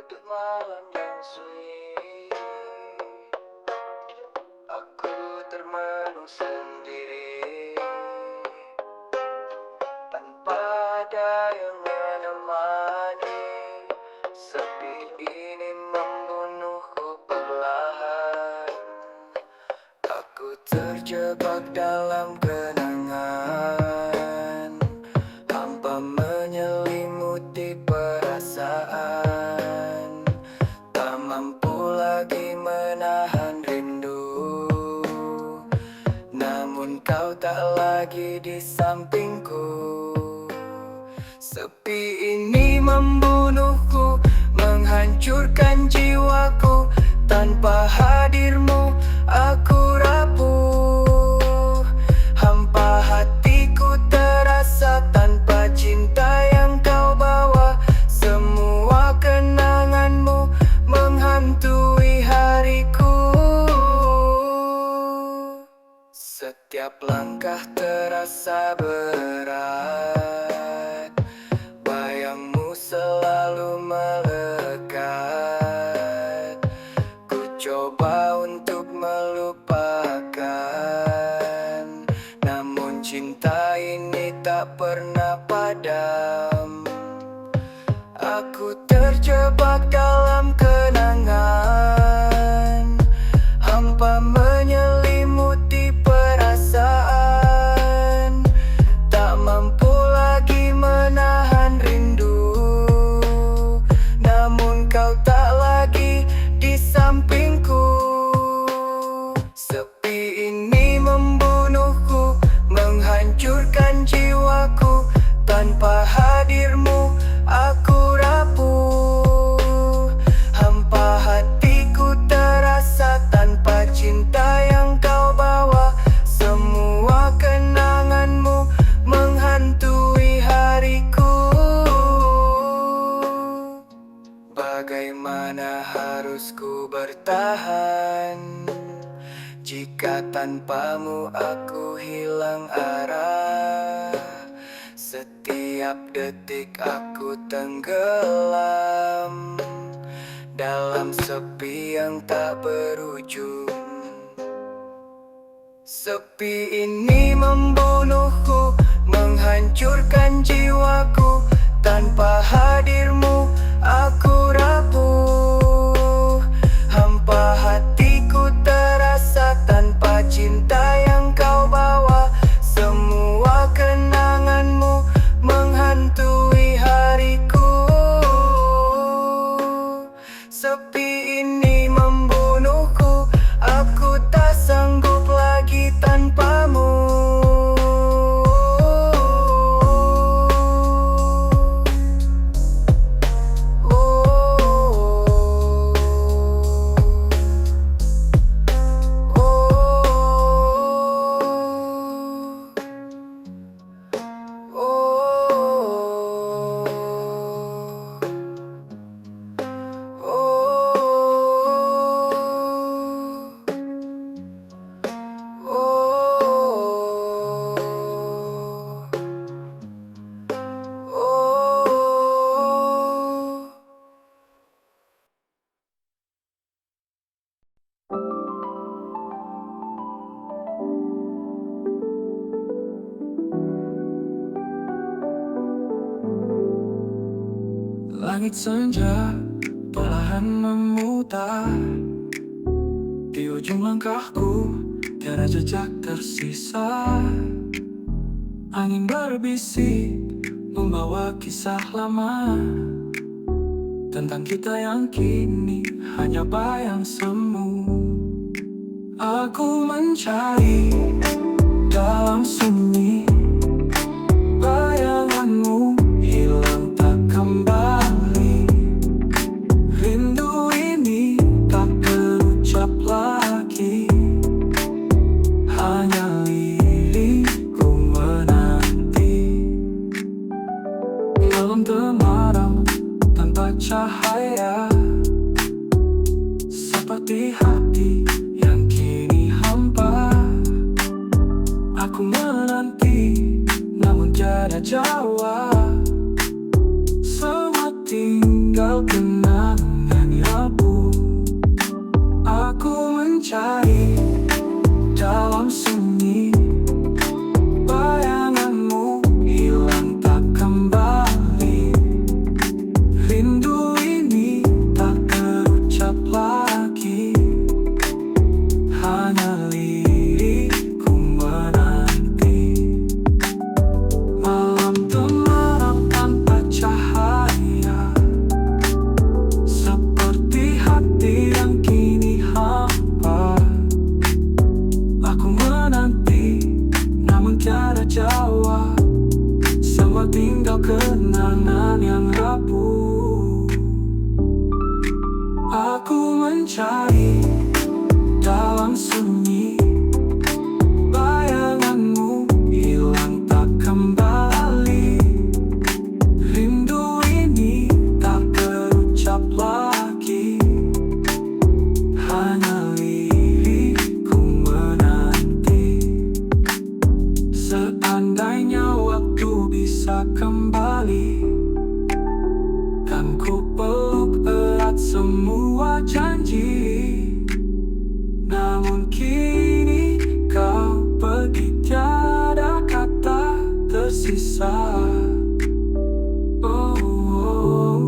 menutup malam yang sunyi, aku termenung sendiri, tanpa ada yang menemani. Sepi ini membunuhku perlahan. Aku terjebak dalam kenangan, hampa menyelimuti perasaan. Tak mampu lagi menahan rindu, namun kau tak lagi di sampingku. Sepi ini membunuhku, menghancurkan jiwaku. Tanpa hadirmu aku rapuh, hampa hatiku terasa tanpa cinta yang kau bawa. Semua kenanganmu menghantui hariku. Setiap langkah terasa berat, bayangmu selalu melekat. Ku coba untuk melupakan, namun cinta ini tak pernah padam. Aku terjebak dalam kenangan, hampa menyelimuti perasaan. Tak mampu lagi menahan rindu, namun kau tak lagi di sampingku. Sepi ini membunuhku, menghancurkan jiwaku. Tanpa hadirmu aku rapuh, hampa hatiku terasa tanpa cinta yang kau bawa. Semua kenanganmu menghantui hariku. Bagaimana harus ku bertahan jika tanpamu aku hilang arah? Setiap detik aku tenggelam dalam sepi yang tak berujung. Sepi ini membunuhku, menghancurkan jiwaku. Tanpa hadirmu aku rapuh, hampa hatiku terasa tanpa cinta yang kau bawa. Semua kenanganmu menghantui hariku. Sepi ini membunuhku, aku tak sanggup lagi tanpamu. Langit senja perlahan memutar, di ujung langkahku tiada jejak tersisa. Angin berbisik membawa kisah lama tentang kita yang kini hanya bayang semu. Aku mencari dalam sunyi, bayanganmu hilang tak kembali. Rindu ini tak terucap lagi, hanya lirikku menanti. Malam temaram tanpa cahaya, seperti hati yang kini hampa. Aku menanti namun tiada jawab, semua tinggal kenangan. mencari dalam sunyi. Bayanganmu hilang tak kembali. Rindu ini tak terucap lagi. Hanya lirikku menanti. Malam temaram tanpa cahaya, seperti hati yang kini hampa. Aku menanti, namun tiada jawab. Semua tinggal kenangan yang rapuh. Aku mencari dalam sunyi. Bayanganmu hilang tak kembali. Rindu ini tak terucap lagi. Hanya lirikku menanti. Seandainya waktu bisa kembali, kan ku peluk erat semua janji. Namun kini kau pergi, tiada kata tersisa. Oh, oh,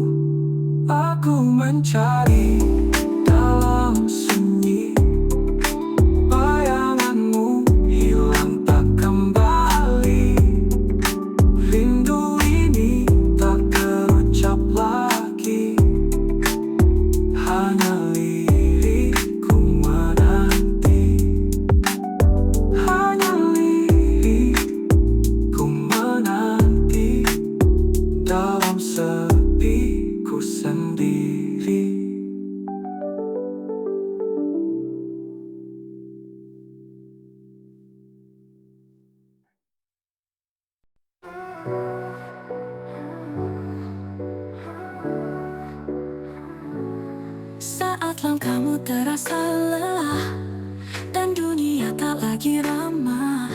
aku mencari dalam sunyi. Bayanganmu hilang tak kembali. Rindu ini tak terucap lagi. Hanya lirikku menanti. Hanya lirikku menanti. Dalam sepiku sendiri. Saat langkahmu terasa lelah dan dunia tak lagi ramah,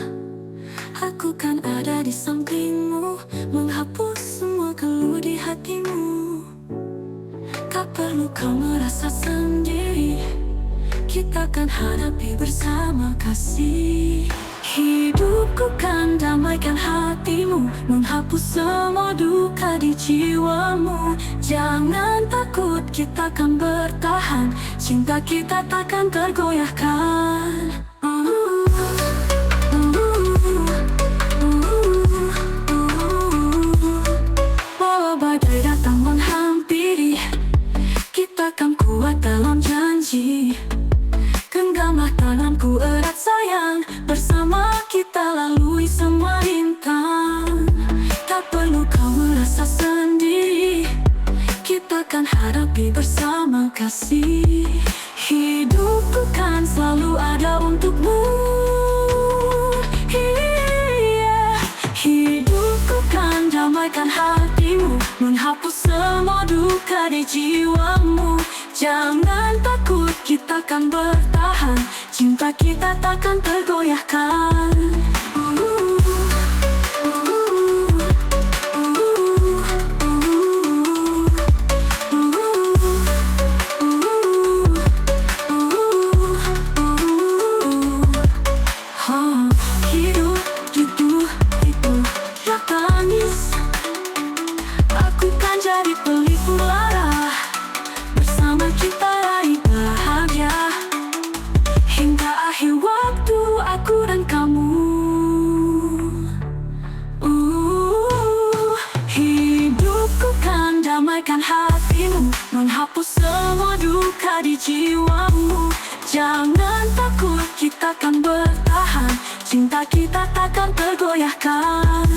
aku kan ada di sampingmu, menghapus semua keluh di hatimu. Tak perlu kau merasa sendiri, kita kan hadapi bersama kasih. Hidupku kan damaikan hatimu, menghapus semua duka di jiwamu. Jangan takut, kita kan bertahan, cinta kita takkan tergoyahkan. Walau badai datang menghampiri, kita kan kuat dalam janji. Genggamlah tanganku erat sayang, bersama kita lalui semua rintangan. Tak perlu kau merasa sendiri, kita kan hadapi bersama kasih. Hidupku kan selalu ada untukmu. Hidupku kan damaikan hatimu, menghapus semua duka di jiwamu. Jangan takut, kita kan bertahan, cinta kita takkan tergoyahkan. Hidup itu tak tangis, aku kan jadi pelipur lara. Bersama kita raih bahagia hingga akhir waktu, aku dan kamu. Hidupku kan damaikan hatimu, menghapus semua duka di jiwamu. Jangan takut, kita kan bertahan, cinta kita takkan tergoyahkan.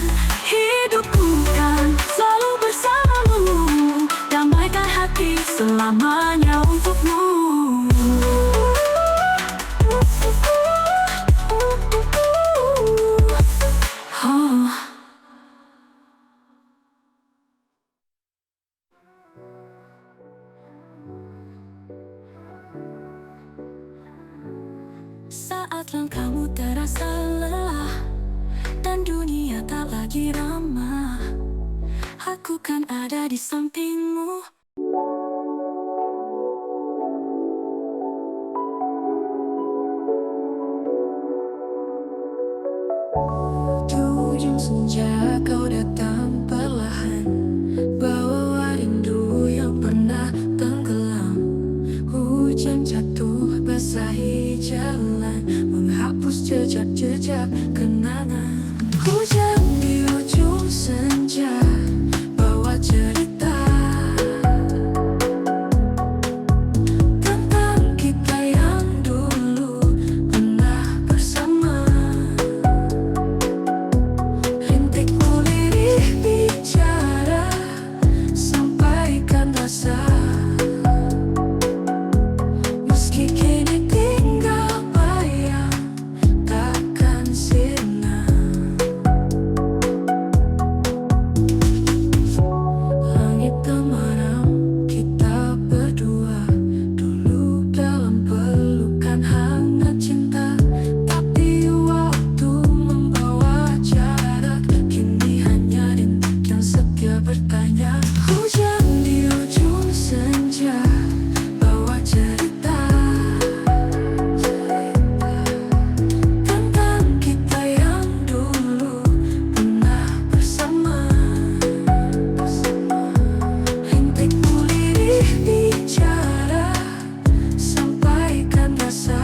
Hidupku kan selalu bersamamu, damaikan hati selamanya untukmu. Saat langkahmu terasa lelah dan dunia tak lagi ramah, aku kan ada di sampingmu. senja kau datang perlahan, bawa rindu yang pernah tenggelam. Hujan jatuh basahi jalan, menghapus jejak-jejak kenangan. Hujan di ujung senja bawa cerita tentang kita yang dulu pernah bersama. Rintik kulirih bicara, sampaikan rasa. Meski kini tinggal bayang, takkan sirna. Langit temaram kita berdua, dulu dalam pelukan hangat cinta. Tapi waktu membawa jarak, kini hanya rintik yang setia bertanya. Hujan di ujung senja bawa cerita tentang kita yang dulu pernah bersama. Rintik kulirih bicara, sampaikan rasa.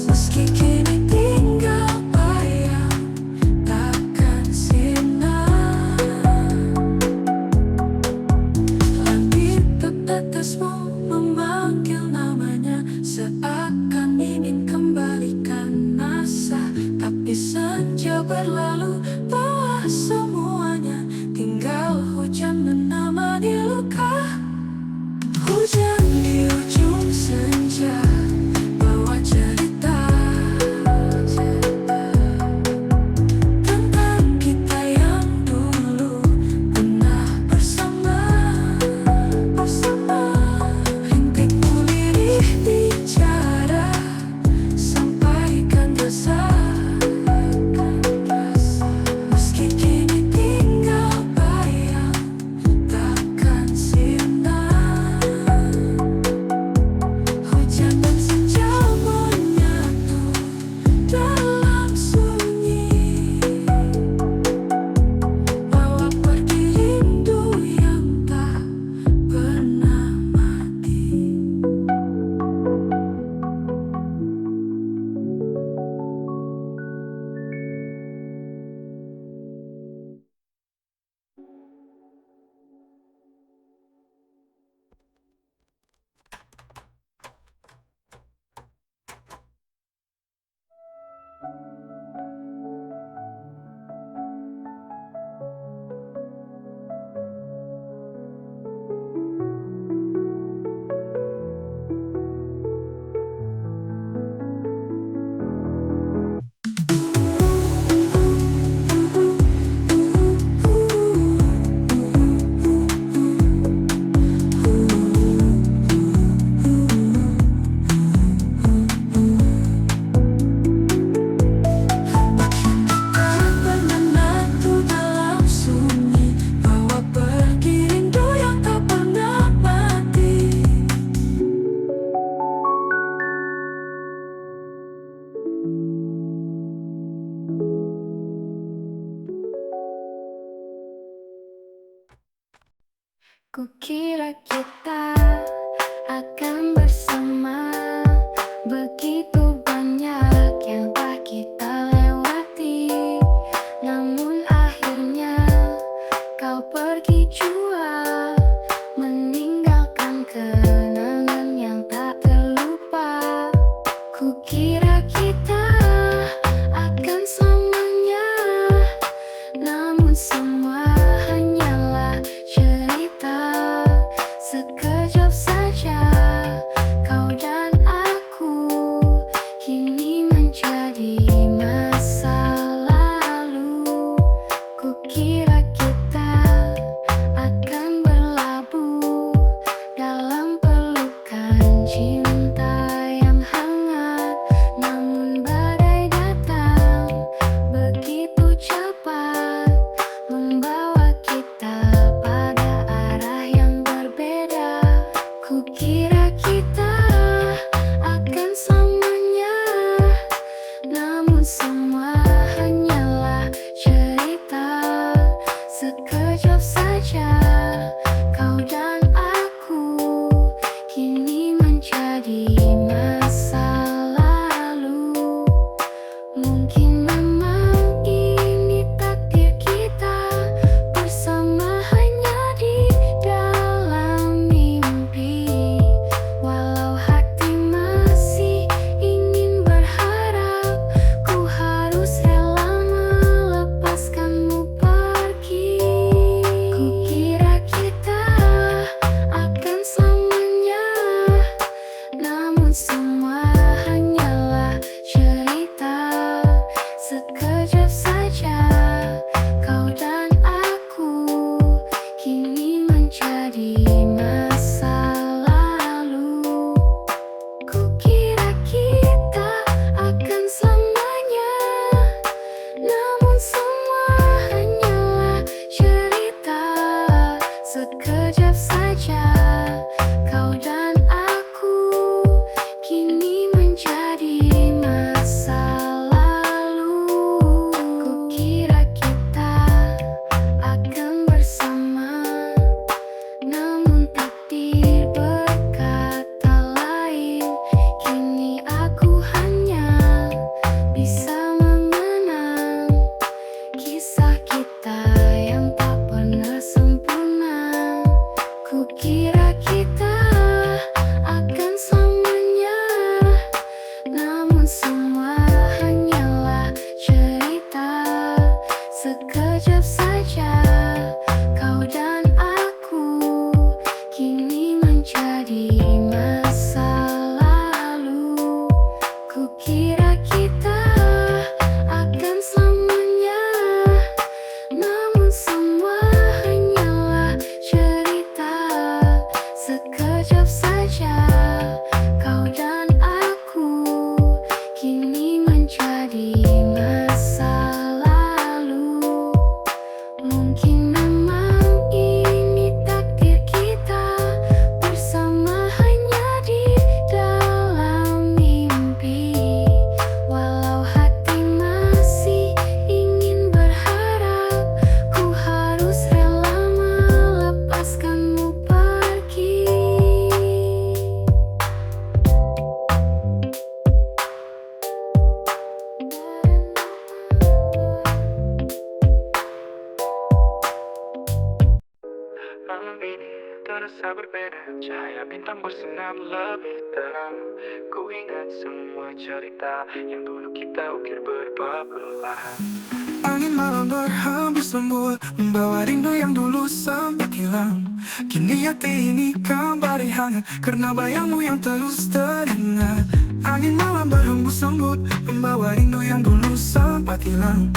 Meski kini tinggal bayang, takkan sirna. Langit tetetesmu memanggil namanya, seakan ingin kembalikan asa. Tapi senja berlalu bawa semuanya, tinggal hujan menemani luka. Hujan di ujung senja bawa cerita tentang kita yang dulu pernah bersama. Rintik kulirih bicara, sampaikan rasa. Meski kini tinggal bayang, takkan sirna. Hujan dan senja menyatu dalam sunyi, bawa pergi rindu yang tak pernah mati. Menatu dalam sunyi, bawa pergi rindu yang tak pernah mati. Kukira kita akan bersama, begitu banyak yang tak kita lewati. Namun akhirnya kau pergi jua, meninggalkan kenangan yang tak terlupa. Kukira kita akan selamanya, namun semua hanyalah cerita. Sekejap saja kau dan aku kini menjadi masa lalu. Kukira kita akan saja. Kau dan aku kini menjadi masa lalu. Mungkin memang ini takdir kita, bersama hanya di dalam mimpi. Walau hati masih ingin berharap, ku harus rela melepaskanmu pergi. Kukira kita akan selamanya, namun semua hanyalah cerita. Sekejap saja kau dan aku kini menjadi masa lalu. Kukira kita akan selamanya, namun semua hanyalah cerita. Sekejap saja kau dan aku kini menjadi masa lalu. Kukira kita akan bersama, namun takdir berkata lain. Kini aku hanya bisa mengenang kisah kita yang tak pernah sempurna. Kukira kita akan selamanya, namun semua hanyalah cerita. Sekejap saja kau dan aku kini menjadi masa lalu. Kukira kita akan selamanya, namun semua hanyalah cerita. Sekejap saja kau dan aku kini menjadi masa lalu. Mungkin memang ini takdir kita, bersama hanya di dalam mimpi. Walau hati masih ingin berharap, ku harus rela melepaskanmu pergi. Malam ini terasa berbeda, cahaya bintang bersinar lebih terang. Ku ingat semua cerita yang dulu kita ukir berbelahan. Angin malam berhembus lembut, membawa rindu yang dulu sempat hilang. Kini hati ini kembali hangat, karena bayangmu yang terus teringat. Angin malam berhembus lembut, membawa rindu yang dulu sempat hilang.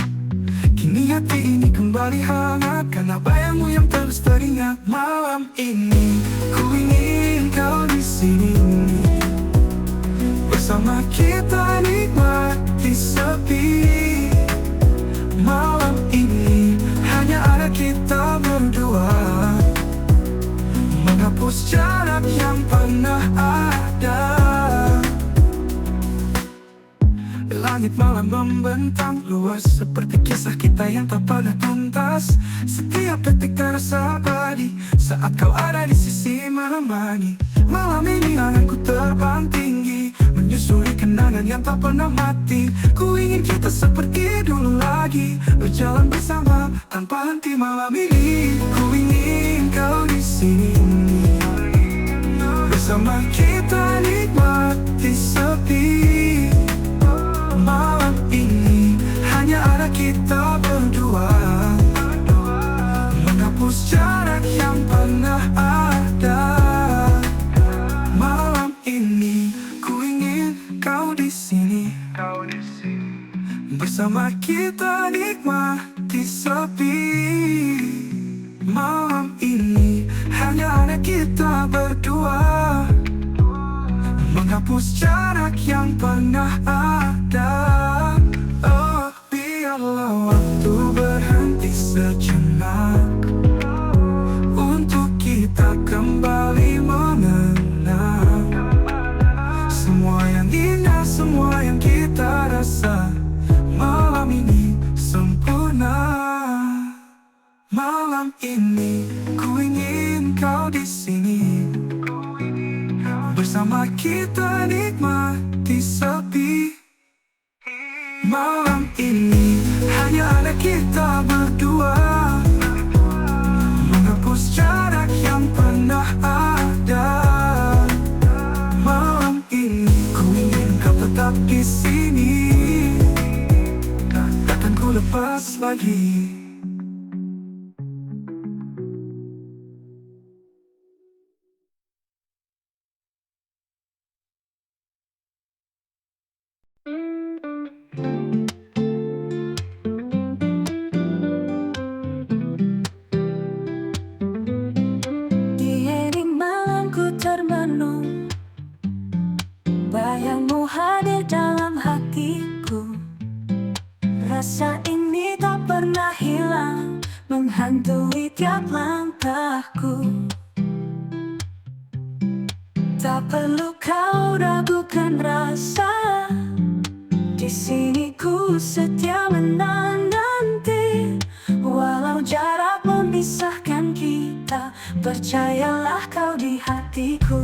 Kini hati ini kembali hangat, karena bayangmu yang terus teringat. Malam ini ku ingin kau di sini, bersama kita nikmati sepi. Malam ini hanya ada kita berdua, menghapus jarak yang pernah ada. Langit malam membentang luas, seperti kisah kita yang tak pernah tuntas. Setiap detik terasa abadi saat kau ada di sisi menemani. Malam ini anganku terbang tinggi, menyusuri kenangan yang tak pernah mati. Ku ingin kita seperti dulu lagi, berjalan bersama tanpa henti. Malam ini ku ingin kau di sini, bersama kita nikmati sepi. Malam ini hanya ada kita berdua, menghapus jarak yang pernah ada. Malam ini ku ingin kau di sini, bersama kita nikmati sepi. Malam ini hanya ada kita berdua, menghapus jarak yang pernah ada. Oh, biarlah waktu berhenti sejenak, untuk kita kembali mengenang semua yang indah, semua yang kita rasa. Malam ini sempurna. Malam ini ku kau di sini. Bersama kita nikmati sepi. Malam ini hanya ada kita berdua, menghapus jarak yang pernah ada. Malam ini ku ingin kau tetap di sini, takkan ku lepas lagi. Termenung, bayangmu hadir dalam hatiku. Rasa ini tak pernah hilang, menghantui tiap langkahku. Tak perlu kau ragukan rasa, di sini ku setia menanti. Walau jarak memisahkan kita, percayalah kau di hatiku.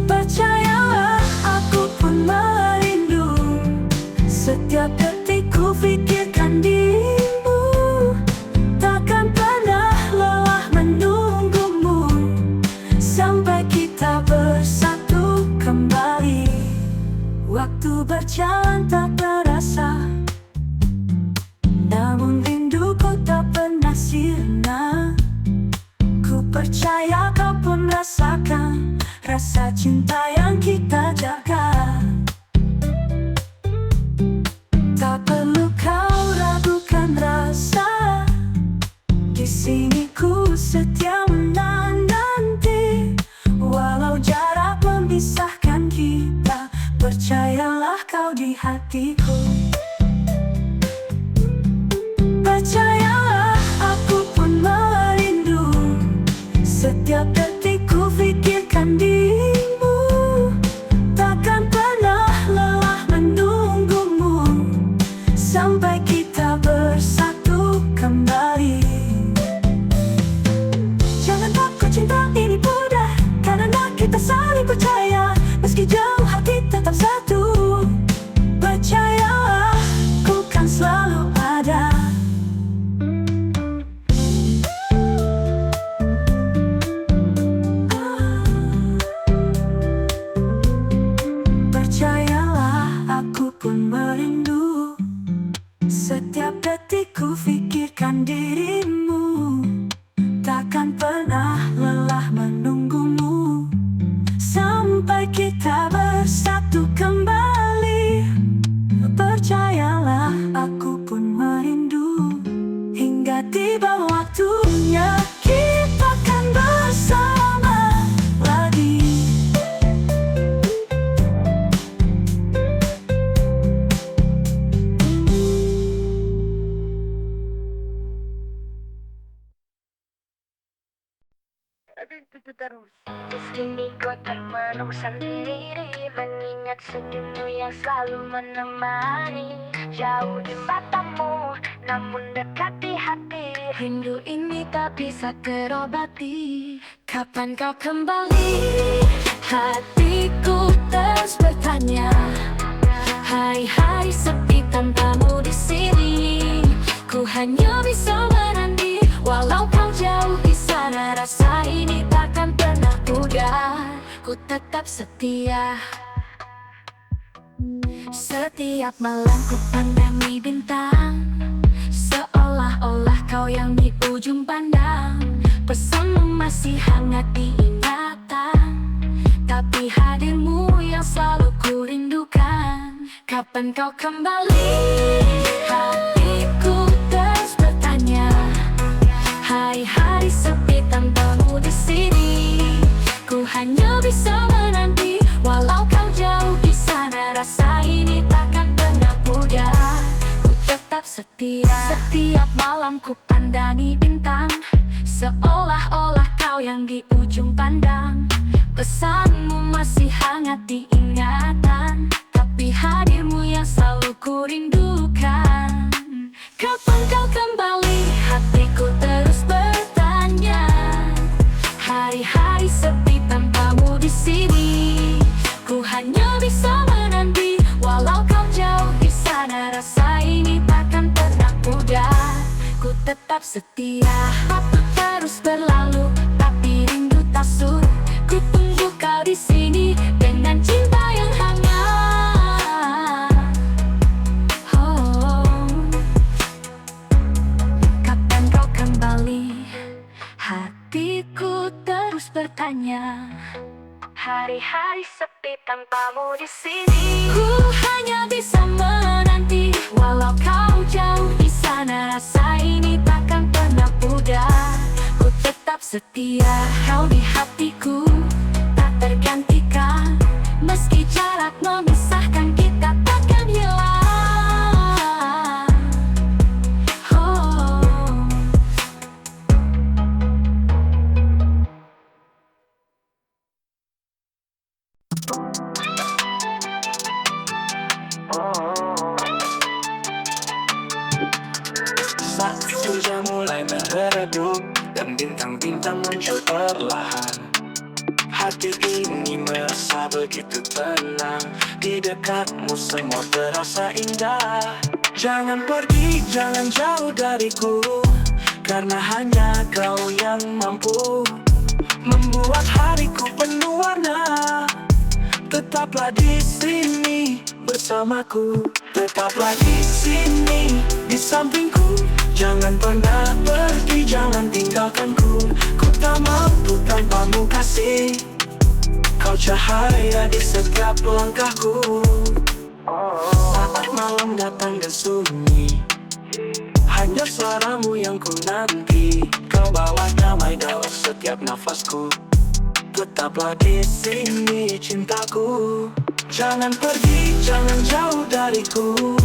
Percayalah aku pun merindu, setiap detik ku pikirkan dirimu. Takkan pernah lelah menunggumu, sampai kita bersatu kembali. Waktu berjalan tak terasa, namun rinduku tak pernah sirna. Ku percaya kau pun rasakan rasa cinta yang kita jaga. Tak perlu kau ragukan rasa, di sini ku setia menanti. Walau jarak memisahkan kita, percayalah kau di hatiku. Percayalah aku pun merindu, setiap detik ku pikirkan dirimu. Takkan pernah lelah menunggumu, sampai kita bersatu kembali. Jangan takut, cinta ini mudah, karena kita saling percaya. Meski jauh hati tetap satu. Percayalah, ku kan selalu ada. Merindu, setiap detik ku pikirkan dirimu. Takkan pernah lelah menunggumu, sampai kita bersatu kembali. Percayalah aku pun merindu, hingga tiba waktunya kita akan bersama lagi. Terus di sini kau termenung sendiri, mengingat senyummu yang selalu menemani. Jauh di matamu, namun dekat di hati. Rindu ini tak bisa terobati. Kapan kau kembali? Hatiku terus bertanya. Hari-hari sepi tanpamu di sini. Ku hanya bisa menanti, walau kau jauh di sana. Rasa ini takkan pernah mudah, ku tetap setia. Setiap malam ku pandangi bintang, seolah-olah kau yang di ujung pandang. Pesanmu masih hangat di ingatan, tapi hadirmu yang selalu ku rindukan. Kapan kau kembali? Hatiku terus bertanya. Hari-hari sepi tanpamu di sini. Ku hanya bisa menanti, walau kau jauh di sana. Rasa ini takkan pernah mudah, ku tetap setia. Setiap malam ku pandangi bintang, seolah-olah kau yang di ujung pandang. Pesanmu masih hangat di ingatan, tapi hadirmu yang selalu ku rindukan. Kapan kau kembali? Hatiku terus bertanya. tetap setia. Waktu terus berlalu, tapi rindu tak surut. Ku tunggu kau di sini dengan cinta yang hangat. Oh, kapan kau kembali? Hatiku terus bertanya. Hari-hari sepi tanpamu di sini. Ku hanya bisa menanti, walau kau jauh di sana. Rasa ini takkan pernah pudar. Ku tetap setia, kau di hatiku tak tergantikan. Meski jarak memisahkan, kita takkan hilang. Oh. Saat senja mulai meredup dan bintang-bintang muncul perlahan, hati ini merasa begitu tenang. Di dekatmu semua terasa indah. Jangan pergi, jangan jauh dariku, karena hanya kau yang mampu membuat hariku penuh warna. Tetaplah di sini bersamaku, tetaplah di sini di sampingku. Jangan pernah pergi, jangan tinggalkanku. Ku tak mampu tanpamu kasih. Kau cahaya di setiap langkahku. Saat malam datang dan sunyi, hanya suaramu yang ku nanti. Kau bawa damai dalam setiap nafasku. Tetaplah di sini cintaku. Jangan pergi, jangan jauh dariku,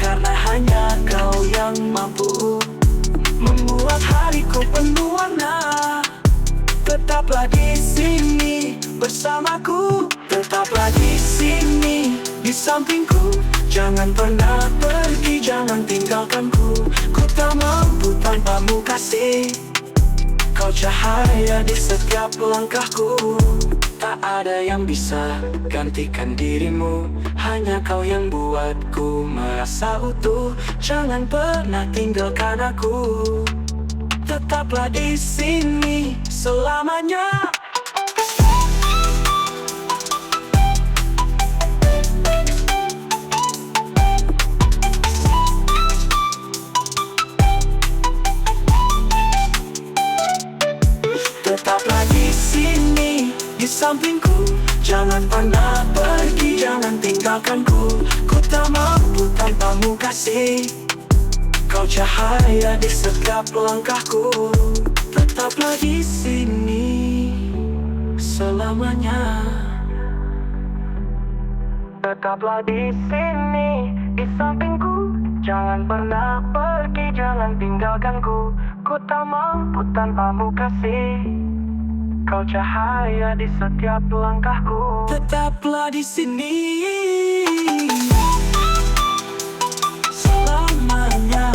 karena hanya kau yang mampu membuat hariku penuh warna. Tetaplah di sini bersamaku, tetaplah di sini di sampingku. Jangan pernah pergi, jangan tinggalkanku. Ku tak mampu tanpamu kasih. Kau cahaya di setiap langkahku. Tak ada yang bisa gantikan dirimu, hanya kau yang buatku merasa utuh. Jangan pernah tinggalkan aku. Tetaplah di sini selamanya. Tetaplah di sini di sampingku. Jangan pernah pergi, jangan tinggalkanku. Ku tak mampu tanpamu kasih. Kau cahaya di setiap langkahku. Tetaplah di sini selamanya. Tetaplah di sini di sampingku. Jangan pernah pergi, jangan tinggalkanku. Ku tak mampu tanpamu kasih. Kau cahaya di setiap langkahku. Tetaplah di sini selamanya.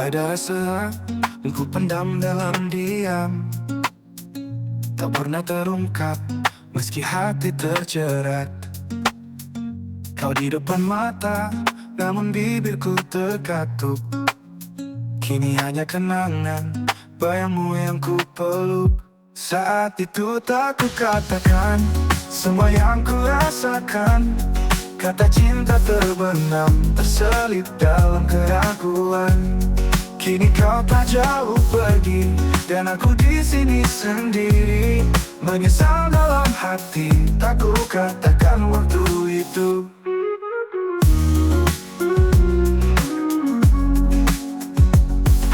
Ada rasa yang ku pendam dalam diam, tak pernah terungkap meski hati terjerat. Kau di depan mata, namun bibirku terkatup. Kini hanya kenangan, bayangmu yang ku peluk. Saat itu tak ku katakan semua yang ku rasakan. Kata cinta terbenam, terselip dalam keraguan. Kini kau tak jauh pergi, dan aku di sini sendiri. Menyesal dalam hati, tak ku katakan waktu itu.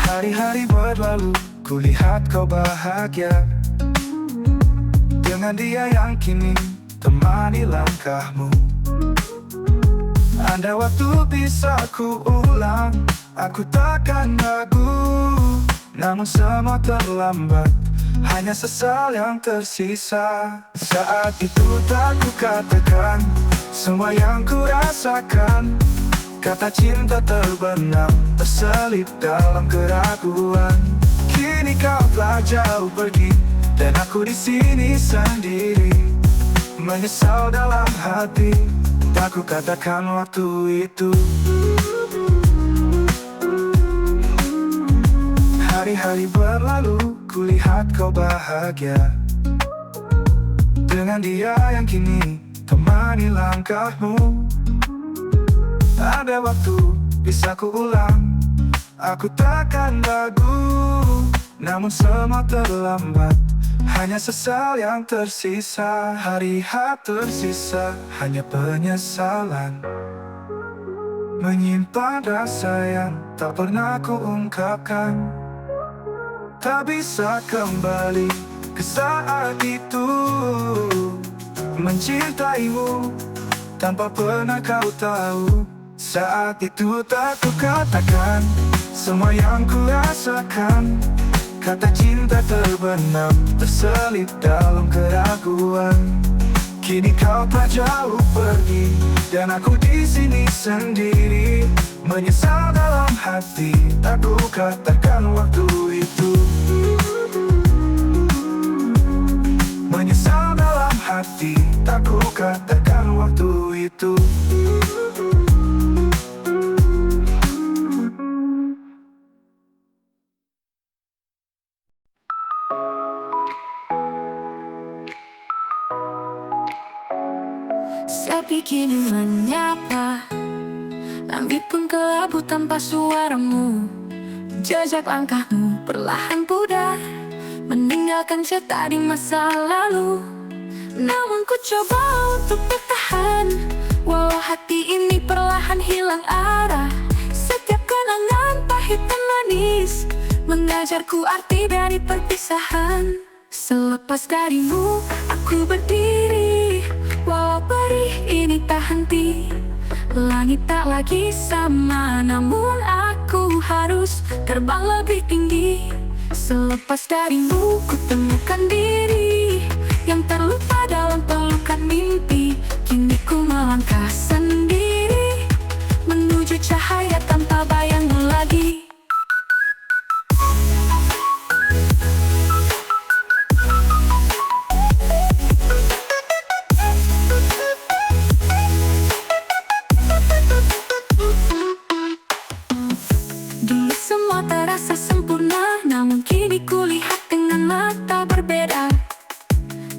Hari-hari berlalu, ku lihat kau bahagia dengan dia yang kini temani langkahmu. Andai waktu bisa ku ulang, aku takkan ragu. Namun semua terlambat, hanya sesal yang tersisa. Saat itu tak ku katakan semua yang ku rasakan. Kata cinta terbenam, terselip dalam keraguan. Kini kau telah jauh pergi, dan aku di sini sendiri, menyesal dalam hati, tak ku katakan waktu itu. Hari-hari berlalu, kulihat kau bahagia dengan dia yang kini temani langkahmu. Ada waktu bisa ku ulang, aku takkan ragu. Namun semua terlambat, hanya sesal yang tersisa. Hari-hari tersisa, hanya penyesalan, menyimpan rasa yang tak pernah ku ungkapkan. Tak bisa kembali ke saat itu, mencintaimu tanpa pernah kau tahu. Saat itu tak ku katakan semua yang ku rasakan. Kata cinta terbenam, terselip dalam keraguan. Kini kau tak jauh pergi, dan aku di sini sendiri, menyesal dalam hati, tak ku katakan waktu itu. Menyesal dalam hati, tak ku katakan waktu itu. Sepi kini menyapa, langit pun kelabu tanpa suaramu. Jejak langkahmu perlahan pudar, meninggalkan cerita di masa lalu. Namun ku coba untuk bertahan, walau hati ini perlahan hilang arah. Setiap kenangan pahit dan manis mengajarku arti dari perpisahan. Selepas darimu aku berdiri, walau perih ini tak henti. Langit tak lagi sama, namun aku harus terbang lebih tinggi. Selepas darimu ku temukan diri yang terlupa dalam pelukan mimpi. Kini ku melangkah sendiri menuju cahaya tanpa bayangmu lagi. Dulu semua terasa sempurna, namun kini kulihat dengan mata berbeda.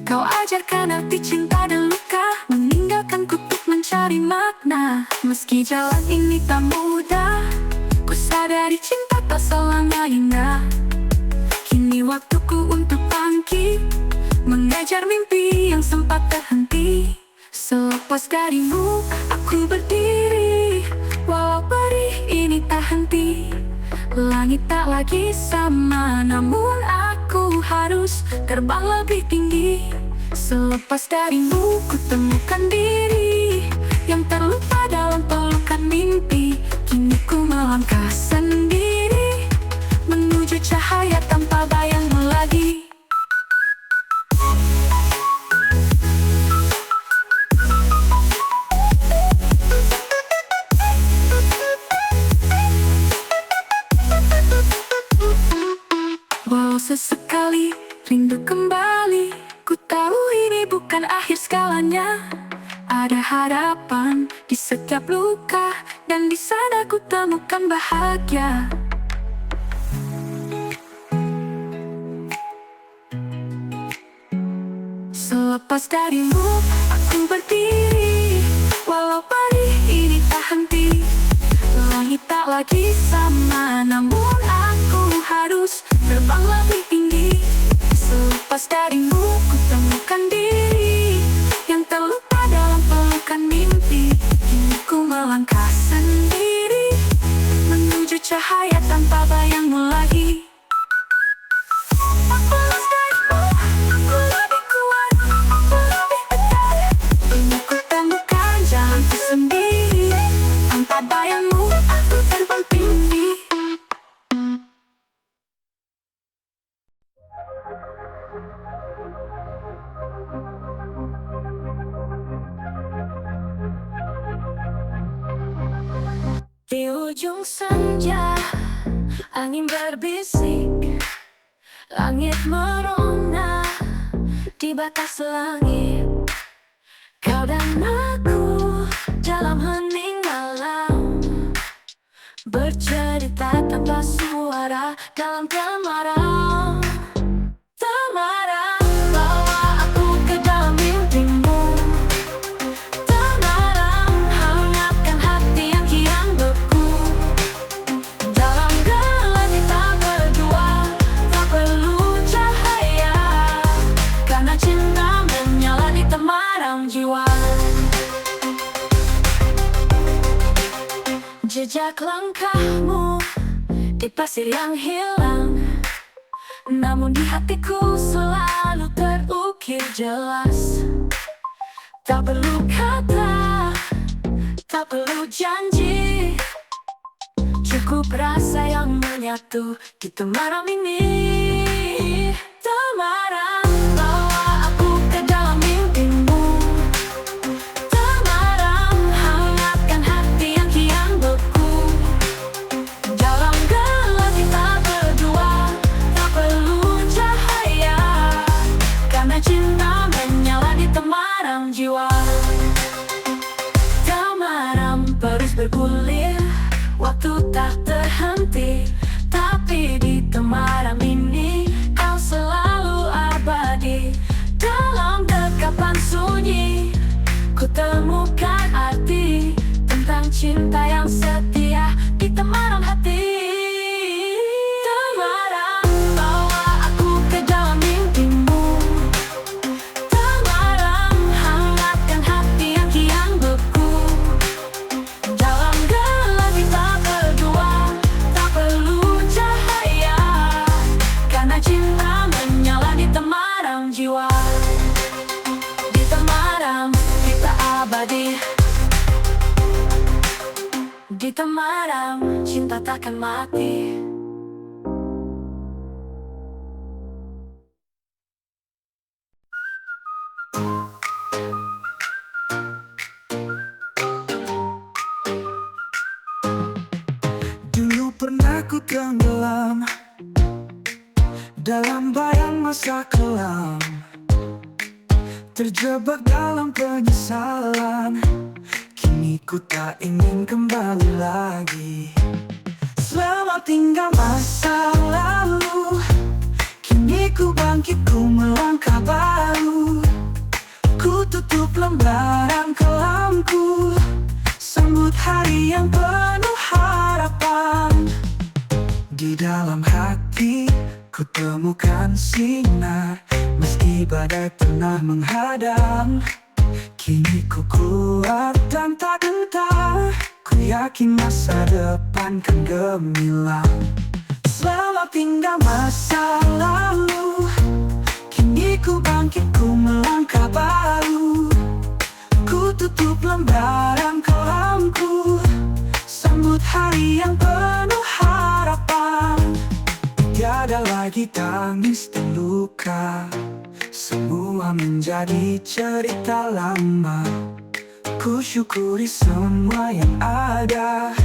Kau ajarkan arti cinta dan luka, meninggalkan kutub mencari makna. Meski jalan ini tak mudah, ku sadari cinta tak selamanya indah. Kini waktuku untuk bangkit, mengejar mimpi yang sempat terhenti. Selepas darimu aku berdiri, walau perih ini tak henti. Langit tak lagi sama, namun aku harus terbang lebih tinggi. Selepas darimu ku temukan diri yang terlupa dalam pelukan mimpi. Kini ku melangkah sendiri menuju cahaya tanpa bayangmu lagi. Walau sesekali rindu kembali, ku tahu ini bukan akhir segalanya. Ada harapan di setiap luka, dan di sana ku temukan bahagia. Selepas darimu aku berdiri, walau perih ini tak henti. Langit tak lagi sama, namun aku harus terbang lebih tinggi. Selepas darimu ku temukan diri yang terlupa dalam pelukan mimpi. Kini ku melangkah sendiri menuju cahaya tanpa bayangmu lagi. Aku darimu, aku lebih kuat, aku lebih berdaya. Kini ku temukan jalanku sendiri, tanpa bayangmu aku terbang tinggi. Di ujung senja, angin berbisik, langit merona di batas langit. Kau dan aku dalam hening malam, bercerita tanpa suara dalam temaram. Temaram, bawa aku ke dalam mimpimu. Temaram, hangatkan hati yang kian beku. Dalam gelap kita berdua, tak perlu cahaya, karena cinta menyala di temaram jiwa. Jejak langkahmu di pasir yang hilang, namun di hatiku selalu terukir jelas. Tak perlu kata, tak perlu janji, cukup rasa yang menyatu di temaram ini. Temaram, bawa aku ke dalam mimpimu. Temaram, hangatkan hati yang kian beku. Dalam gelap kita berdua, tak perlu cahaya, karena cinta menyala di temaram jiwa. Temaram terus bergulir, waktu tak terhenti, tapi di temaram ini kau selalu abadi. Dalam dekapan sunyi, ku temukan arti tentang cinta yang setia di temaram hati. Temaram, bawa aku ke dalam mimpimu. Temaram, hangatkan hati yang kian beku. Dalam gelap kita berdua, tak perlu cahaya, karena cinta menyala di temaram jiwa. Di temaram kita abadi. Di temaram cinta takkan mati. Dulu pernah ku tenggelam dalam bayang masa kelam, terjebak dalam penyesalan. Kini ku tak ingin kembali lagi. Selamat tinggal masa lalu, kini ku bangkit, ku melangkah baru. Ku tutup lembaran kelamku, sambut hari yang penuh harapan. Di dalam hati ku temukan sinar, meski badai pernah menghadang. Kini ku kuat dan tak gentar, ku yakin masa depan kan gemilang. Selamat tinggal masa lalu, kini ku bangkit, ku melangkah baru. Ku tutup lembaran kelamku, sambut hari yang penuh harapan. Tiada lagi tangis dan luka, semua menjadi cerita lama. Ku syukuri semua yang ada,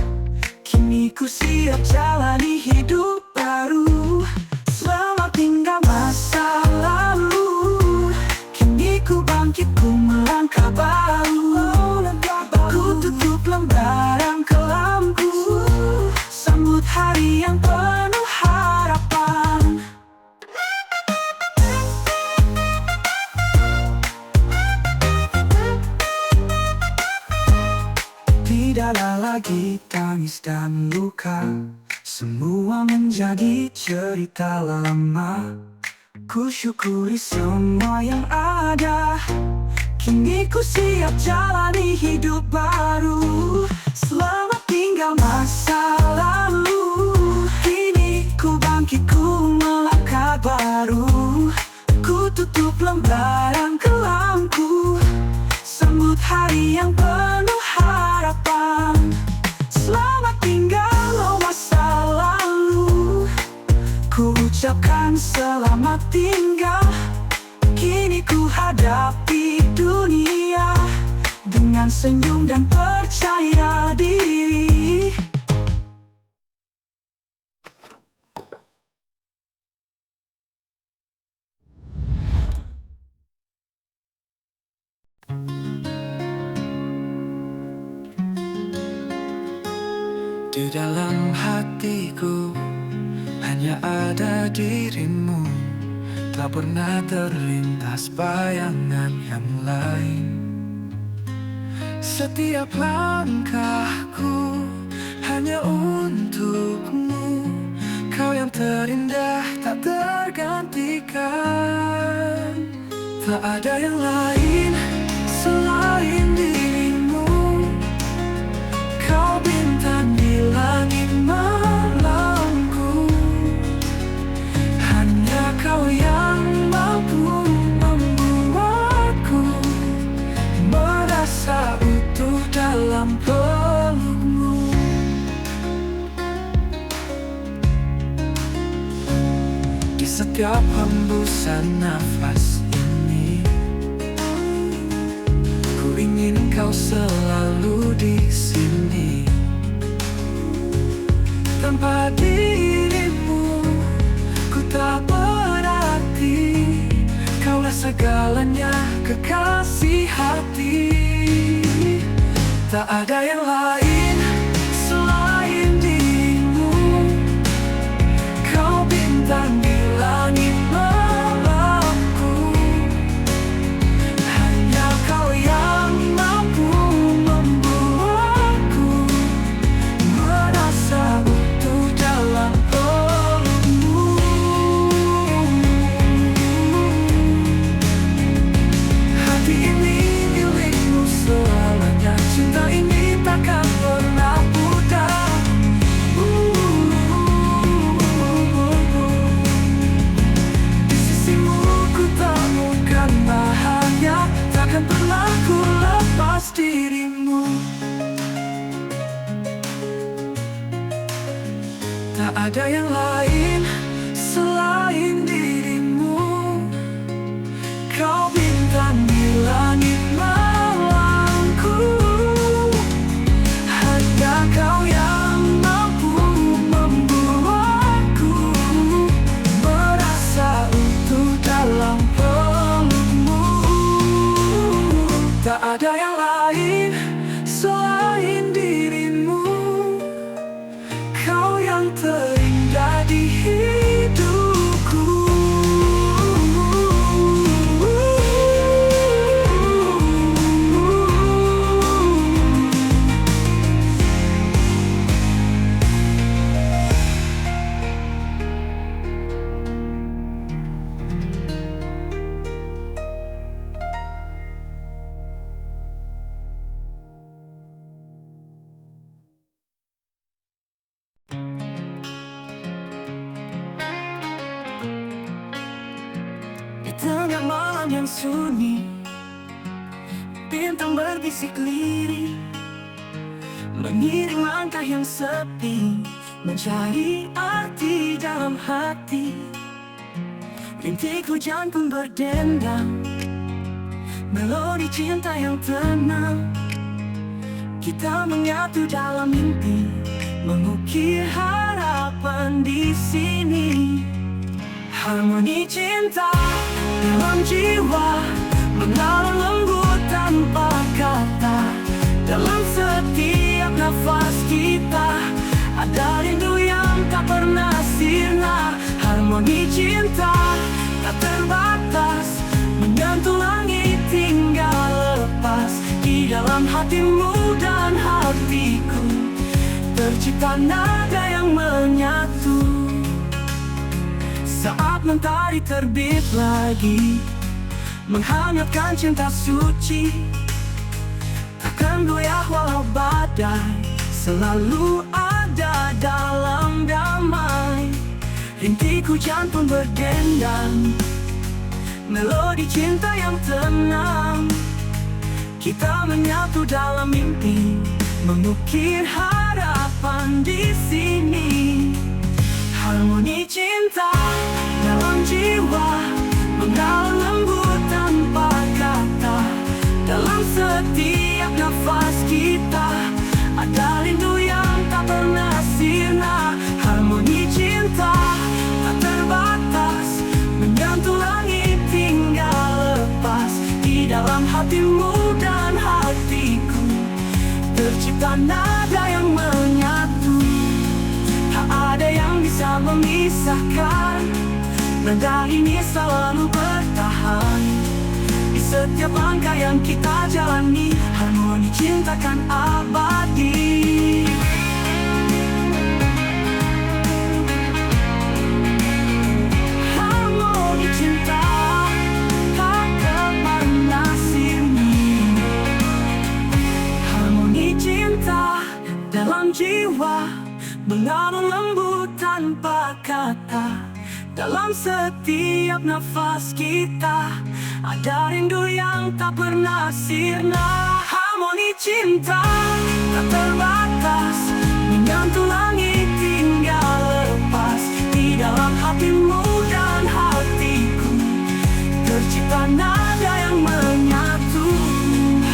kini ku siap jalani hidup baru. Selamat tinggal masa lalu, kini ku bangkit, ku melangkah baru. Ku tutup lembaran kelamku, sambut hari yang penuh harapan. Tidak ada lagi tangis dan luka, semua menjadi cerita lama. Ku syukuri semua yang ada, kini ku siap jalani hidup baru. Selamat tinggal masa lalu, kini ku bangkit, ku melangkah baru. Ku tutup lembaran kelamku, sambut hari yang penuh harapan. Selamat tinggal masa lalu, ku ucapkan selamat tinggal. Kini ku hadapi dunia dengan senyum dan percaya diri. Di dalam hatiku hanya ada dirimu, tak pernah terlintas bayangan yang lain. Setiap langkahku hanya untukmu, kau yang terindah tak tergantikan. Tak ada yang lain selain dirimu, kau bintang di langit malamku. Hanya kau yang mampu membuatku merasa utuh dalam pelukmu. Di setiap hembusan nafas ini, ku ingin kau selalu di sini. Tanpa dirimu, ku tak berarti. Kaulah segalanya, kekasih hati. Tak ada yang lain selain dirimu, kau bintang di langit malamku. Hanya kau yang mampu membuatku merasa utuh dalam pelukmu. Hati ini milikmu selamanya, cinta ini takkan pernah pudar. Di sisimu ku temukan bahagia, takkan pernah ku lepas dirimu. Tak ada yang lain selain dirimu, kau bintang di langit malamku. Hanya kau yang mampu membuatku merasa utuh dalam pelukmu. Tak ada yang lain selain dirimu, kau yang terindah di hidupku. Di tengah malam yang sunyi, bintang berbisik lirih, mengiring langkah yang sepi, mencari arti dalam hati. Rintik hujan pun berdendang, melodi cinta yang tenang. Kita menyatu dalam mimpi, mengukir harapan di sini. Harmoni cinta dalam jiwa, mengalir lembut tanpa kata. Dalam setiap nafas kita ada rindu yang tak pernah sirna. Harmoni cinta tak terbatas, menyentuh langit hingga lepas. Di dalam hatimu dan hatiku tercipta nada yang menyatu. Saat mentari terbit lagi, menghangatkan cinta suci, takkan goyah walau badai, selalu ada dalam damai. Rintik hujan pun berdendang, melodi cinta yang tenang. Kita menyatu dalam mimpi, mengukir harapan di sini. Harmoni cinta dalam jiwa, mengalir lembut tanpa kata. Dalam setiap nafas kita ada rindu yang tak pernah sirna. Harmoni cinta tak terbatas, menyentuh langit hingga lepas. Di dalam hatimu dan hatiku tercipta nada yang menyatu. memisahkan. Nada ini selalu bertahan di setiap langkah yang kita jalani. Harmoni cinta kan abadi. Harmoni cinta tak kemana sini. Harmoni cinta dalam jiwa mengalun lembut tanpa kata. Dalam setiap nafas kita ada rindu yang tak pernah sirna. Harmoni cinta tak terbatas, menyentuh langit hingga lepas. Di dalam hatimu dan hatiku tercipta nada yang menyatu.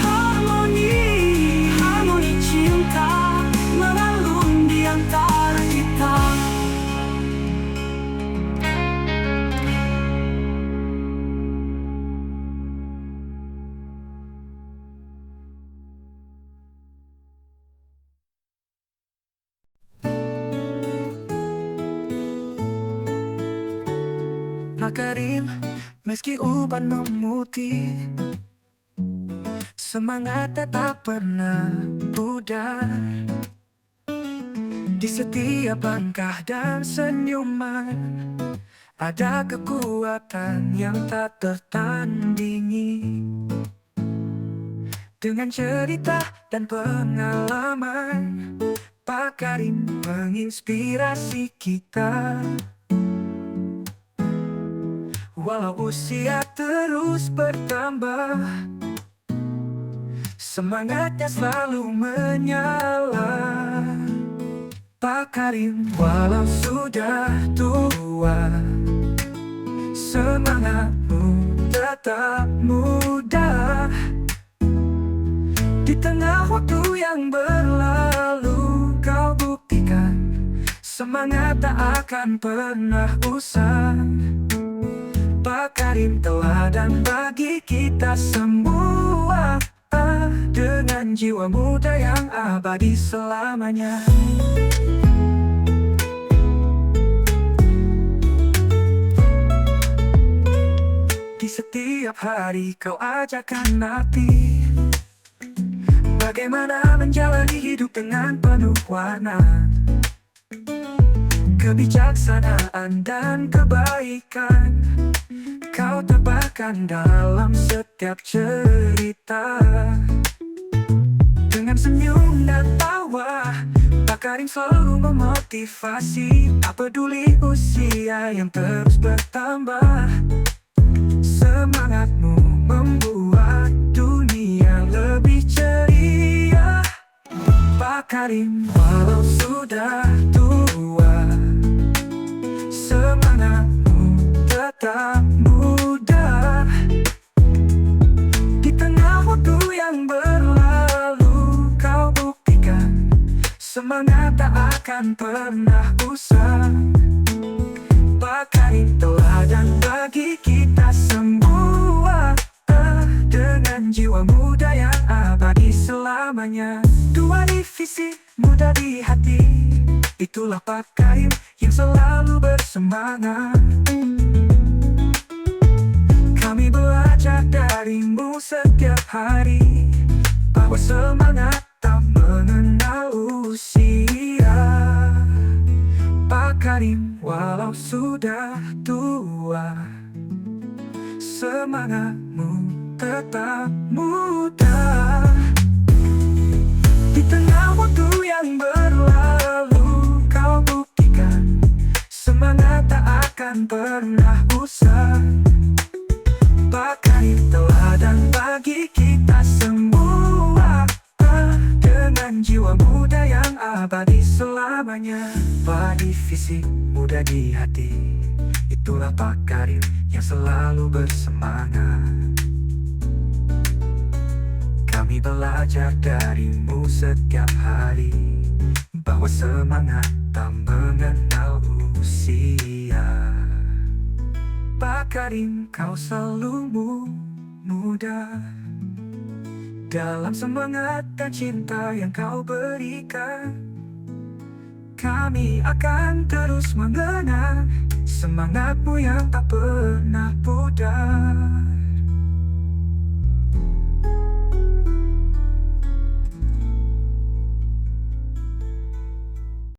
Harmoni cinta mengalun di antara kita. Makarim, meski uban memutih, semangat tetap pernah pudar. Di setiap langkah dan senyuman ada kekuatan yang tak tertandingi. Dengan cerita dan pengalaman, Pak Karim menginspirasi kita. Walau usia terus bertambah, semangatnya selalu menyala. Pak Karim walau sudah tua, semangatmu tetap muda. Di tengah waktu yang berlalu, kau buktikan semangat tak akan pernah usang. Pak Karim teladan bagi kita semua, dengan jiwa muda yang abadi selamanya. Di setiap hari kau ajarkan arti bagaimana menjalani hidup dengan penuh warna. Kebijaksanaan dan kebaikan kau tebarkan dalam setiap cerita. Dengan senyum dan tawa, Pak Karim selalu memotivasi. Tak peduli usia yang terus bertambah, semangatmu membuat dunia lebih ceria. Pak Karim walau sudah tua, semangatmu tetap muda. Di tengah waktu yang berlalu, kau buktikan semangat tak akan pernah usang. Pak Karim teladan bagi kita semua, dengan jiwa muda yang abadi selamanya. Dua divisi muda di hati, itulah Pak Karim yang selalu bersemangat. Kami belajar darimu setiap hari, bahwa semangat tak mengenal usia. Pak Karim walau sudah tua, semangatmu tetap muda. Di tengah waktu yang berlalu, kau buktikan semangat tak akan pernah usang. Pak Karim teladan bagi kita semua, dengan jiwa muda yang abadi selamanya. Bagi fisik muda di hati, itulah Pak Karim yang selalu bersemangat. Kami belajar darimu setiap hari, bahwa semangat tak mengenal usia. Pak Karim kau selalu muda, dalam semangat dan cinta yang kau berikan. Kami kami akan terus mengenang semangatmu yang tak pernah pudar.